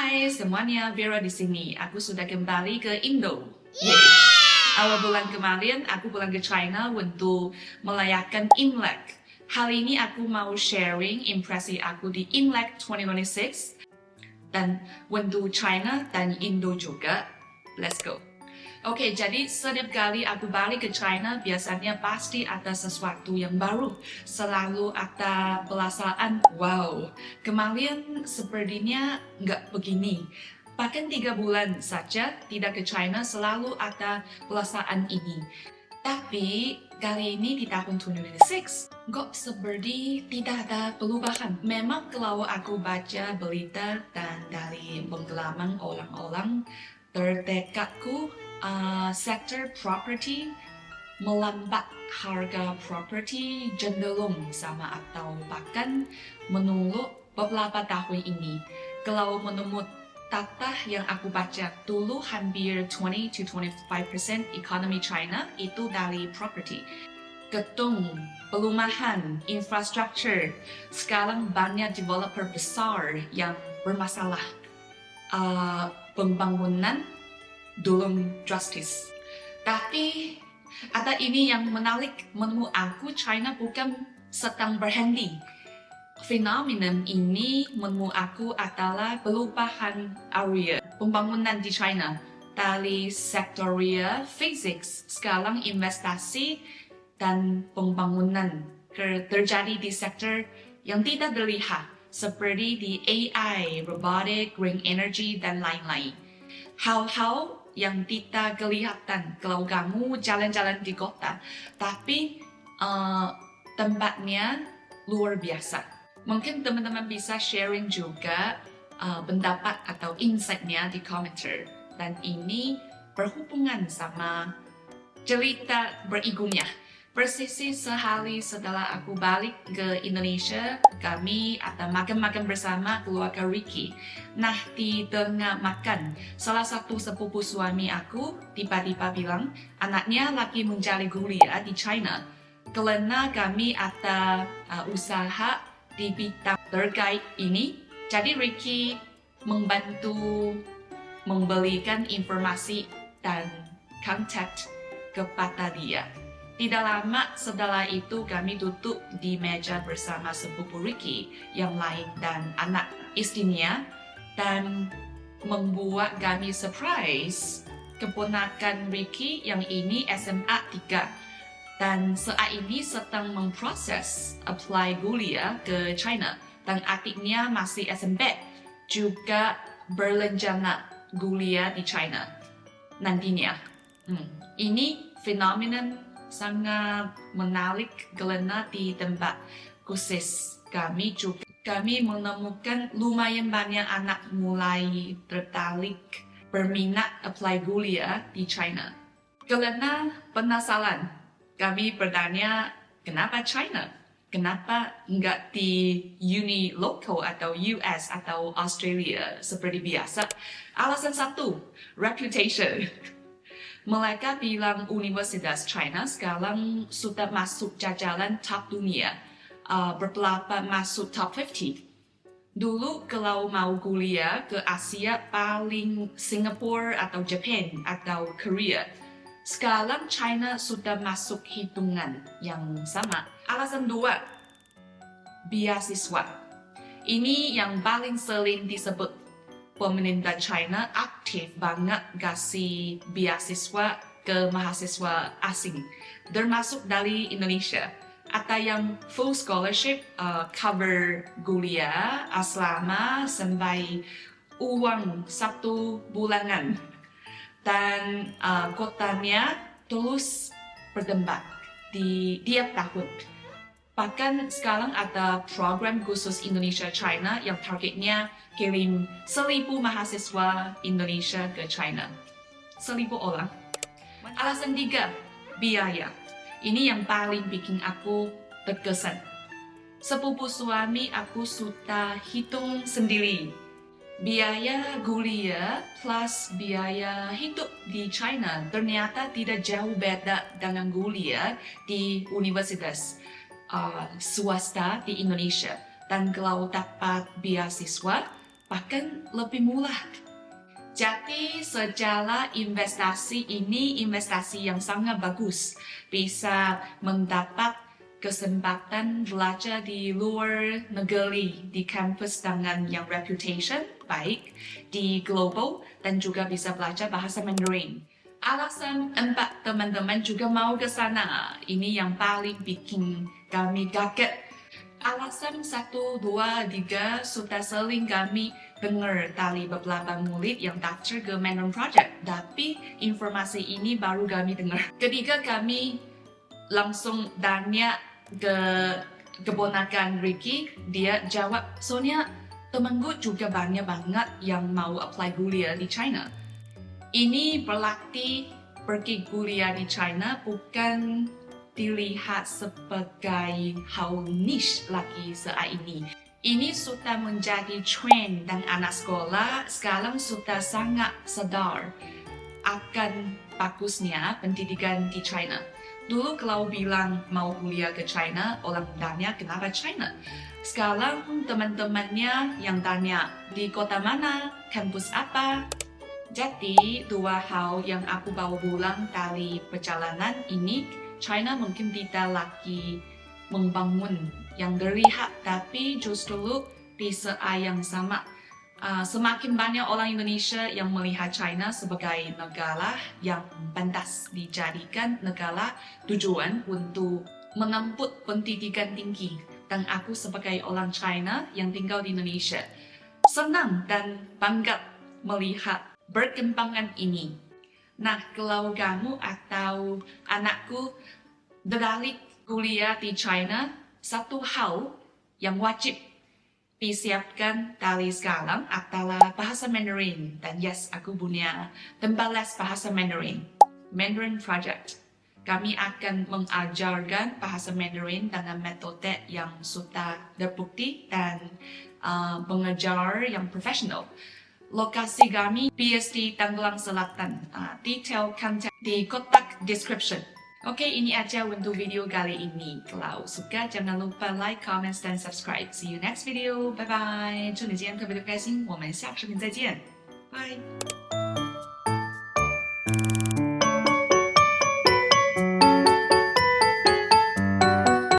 Hai semuanya, Vera di sini. Aku sudah kembali ke Indo. Yeay! Awal bulan kemarin, aku pulang ke China untuk merayakan Imlek. Hari ini aku mau sharing impresi aku di Imlek 2026 dan untuk China dan Indo juga. Let's go. Oke, jadi setiap kali aku balik ke China, biasanya pasti ada sesuatu yang baru. Selalu ada perasaan, wow, kemarin sepertinya nggak begini. Bahkan 3 bulan saja tidak ke China, selalu ada perasaan ini. Tapi kali ini di tahun 2026, kok seperti tidak ada perubahan. Memang kalau aku baca berita dan dari pengalaman orang-orang terdekatku, sektor properti melambat, harga properti cenderung sama atau bahkan menurun beberapa tahun ini. Kalau menurut data yang aku baca dulu, hampir 20-25% ekonomi China itu dari properti. Gedung, perumahan, infrastruktur. Sekarang banyak developer besar yang bermasalah. Pembangunan belum drastis. Tapi ada ini yang menarik, menurut aku China bukan sedang berhenti. Fenomenon ini menurut aku adalah perubahan area pembangunan di China. Dari sektor fisik, sekarang investasi dan pembangunan terjadi di sektor yang tidak terlihat, seperti di AI, robotic, green energy, dan lain-lain. Hal-hal yang tidak kelihatan kalau kamu jalan-jalan di kota, tapi tempatnya luar biasa. Mungkin teman-teman bisa sharing juga pendapat atau insight-nya di komentar. Dan ini berhubungan sama cerita berikutnya. Persisi sehari setelah aku balik ke Indonesia, kami ada makan-makan bersama keluarga Ricky. Nah, di tengah makan, salah satu sepupu suami aku tiba-tiba bilang anaknya lagi mencari kuliah di China. Karena kami ada usaha di bidang terkait ini, jadi Ricky membantu memberikan informasi dan kontak kepada dia. Tidak lama setelah itu kami duduk di meja bersama sepupu Ricky yang lain dan anak istrinya, dan membuat kami surprise. Keponakan Ricky yang ini SMA 3 dan saat ini sedang memproses apply kuliah ke China, dan adiknya masih SMP juga berencana kuliah di China nantinya. Ini fenomenon sangat menarik karena di tempat khusus kami menemukan lumayan banyak anak mulai tertarik berminat apply kuliah di China. Karena penasaran, kami bertanya kenapa China? Kenapa enggak di uni lokal atau US atau Australia seperti biasa? Alasan satu, reputation. Mereka bilang Universitas China sekarang sudah masuk jajaran top dunia, beberapa masuk top 50. Dulu kalau mau kuliah ke Asia paling Singapura atau Jepang atau Korea. Sekarang China sudah masuk hitungan yang sama. Alasan dua, beasiswa. Ini yang paling sering disebut. Pemerintah China aktif banget kasih beasiswa ke mahasiswa asing, termasuk dari Indonesia. Ada yang full scholarship, cover kuliah asrama sampai uang 1 bulanan. Dan kotanya terus berkembang di tiap tahun. Bahkan sekarang ada program khusus Indonesia-China yang targetnya kirim 1.000 mahasiswa Indonesia ke China. 1.000 orang. Alasan 3, biaya. Ini yang paling bikin aku terkesan. Sepupu suami aku sudah hitung sendiri. Biaya kuliah plus biaya hidup di China ternyata tidak jauh beda dengan kuliah di universitas swasta di Indonesia. Dan kalau dapat beasiswa, bahkan lebih murah. Jadi secara investasi ini investasi yang sangat bagus. Bisa mendapat kesempatan belajar di luar negeri, di kampus dengan yang reputation baik, di global, dan juga bisa belajar bahasa Mandarin. Alasan 4 teman-teman juga mau ke sana, ini yang paling bikin kami kaget. Alasan 1, 2, 3 sudah sering kami dengar dari beberapa murid yang daftar ke Mandarin Project, tapi informasi ini baru kami dengar. Ketiga, kami langsung tanya ke keponakan Ricky, dia jawab, soalnya temanku juga banyak banget yang mau apply kuliah di China. Ini berarti pergi kuliah di China bukan dilihat sebagai hal niche lagi saat ini. Ini sudah menjadi tren dan anak sekolah sekarang sudah sangat sadar akan bagusnya pendidikan di China. Dulu kalau bilang mau kuliah ke China, orang tanya kenapa China. Sekarang teman-temannya yang tanya di kota mana, kampus apa. Jadi 2 hal yang aku bawa pulang dari perjalanan ini, China mungkin tidak lagi membangun yang terlihat, tapi justru di saat yang sama semakin banyak orang Indonesia yang melihat China sebagai negara yang pantas dijadikan negara tujuan untuk menempuh pendidikan tinggi. Dan aku sebagai orang China yang tinggal di Indonesia senang dan bangga melihat perkembangan ini. Nah, kalau kamu atau anakku beralih kuliah di China, satu hal yang wajib disiapkan dari sekarang adalah bahasa Mandarin. Dan yes, aku punya tempat les bahasa Mandarin, Mandarin Project. Kami akan mengajarkan bahasa Mandarin dengan metode yang sudah terbukti dan pengajar yang profesional. Lokasi kami BSD Tangerang Selatan. Detail kontak di kotak description. Oke, ini aja untuk video kali ini. Kalau suka jangan lupa like, comment, dan subscribe. See you next video. Bye bye. 祝你今天特别的开心。我们下视频再见。Bye.